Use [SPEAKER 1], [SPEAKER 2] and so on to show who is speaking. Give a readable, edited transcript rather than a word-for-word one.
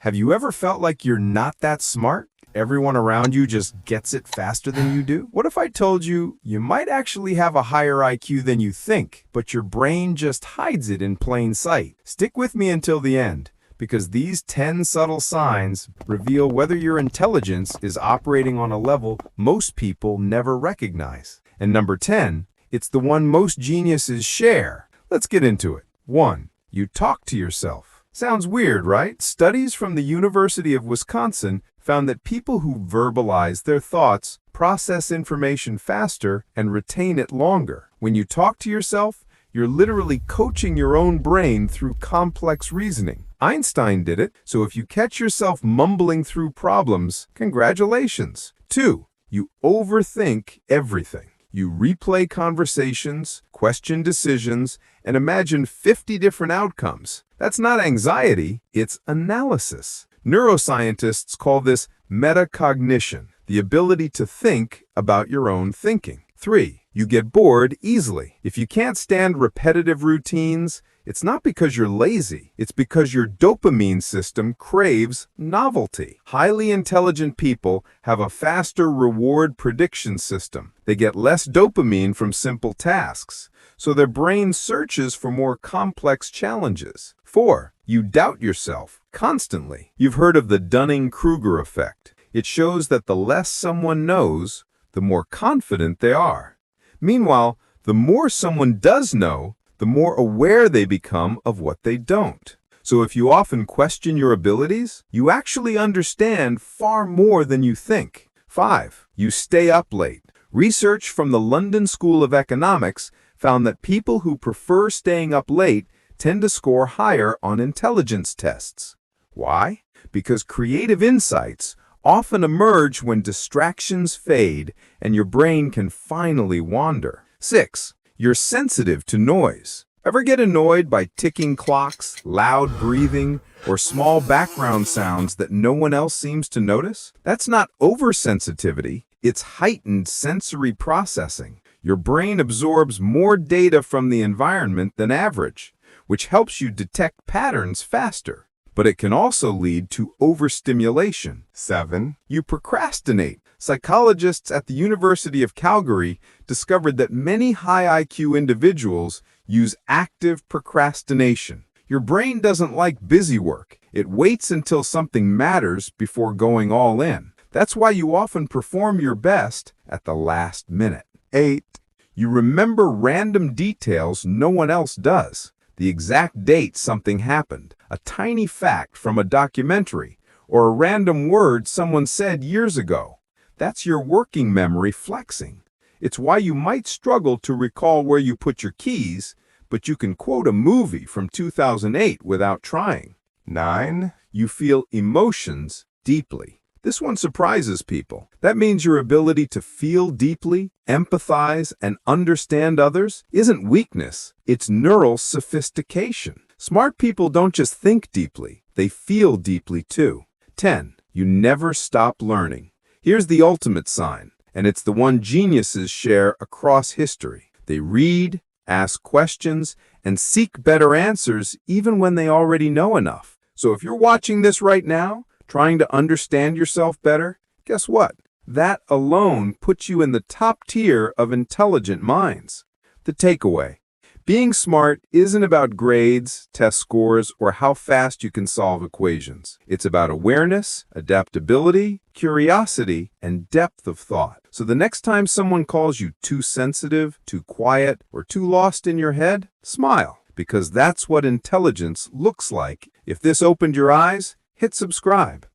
[SPEAKER 1] Have you ever felt like you're not that smart? Everyone around you just gets it faster than you do? What if I told you you might actually have a higher IQ than you think, but your brain just hides it in plain sight? Stick with me until the end, because these 10 subtle signs reveal whether your intelligence is operating on a level most people never recognize. And number 10, it's the one most geniuses share. Let's get into it. 1. You talk to yourself. Sounds weird, right? Studies from the University of Wisconsin found that people who verbalize their thoughts process information faster and retain it longer. When you talk to yourself, you're literally coaching your own brain through complex reasoning. Einstein did it, so if you catch yourself mumbling through problems, congratulations. 2. You overthink everything. You replay conversations, question decisions, and imagine 50 different outcomes. That's not anxiety, it's analysis. Neuroscientists call this metacognition, the ability to think about your own thinking. 3. You get bored easily. If you can't stand repetitive routines, it's not because you're lazy. It's because your dopamine system craves novelty. Highly intelligent people have a faster reward prediction system. They get less dopamine from simple tasks, so their brain searches for more complex challenges. 4. You doubt yourself constantly. You've heard of the Dunning-Kruger effect. It shows that the less someone knows, the more confident they are. Meanwhile, the more someone does know, the more aware they become of what they don't. So if you often question your abilities, you actually understand far more than you think. 5. You stay up late. Research from the London School of Economics found that people who prefer staying up late tend to score higher on intelligence tests. Why? Because creative insights often emerge when distractions fade and your brain can finally wander. 6. You're sensitive to noise. Ever get annoyed by ticking clocks, loud breathing, or small background sounds that no one else seems to notice? That's not oversensitivity, it's heightened sensory processing. Your brain absorbs more data from the environment than average, which helps you detect patterns faster. But it can also lead to overstimulation. 7. You procrastinate. Psychologists at the University of Calgary discovered that many high IQ individuals use active procrastination. Your brain doesn't like busy work. It waits until something matters before going all in. That's why you often perform your best at the last minute. 8. You remember random details no one else does. The exact date something happened, a tiny fact from a documentary, or a random word someone said years ago. That's your working memory flexing. It's why you might struggle to recall where you put your keys, but you can quote a movie from 2008 without trying. 9. You feel emotions deeply. This one surprises people. That means your ability to feel deeply, empathize, and understand others isn't weakness, it's neural sophistication. Smart people don't just think deeply, they feel deeply too. 10. You never stop learning. Here's the ultimate sign, and it's the one geniuses share across history. They read, ask questions, and seek better answers even when they already know enough. So if you're watching this right now, trying to understand yourself better, guess what? That alone puts you in the top tier of intelligent minds. The takeaway: being smart isn't about grades, test scores, or how fast you can solve equations. It's about awareness, adaptability, curiosity, and depth of thought. So the next time someone calls you too sensitive, too quiet, or too lost in your head, smile, because that's what intelligence looks like. If this opened your eyes, hit subscribe.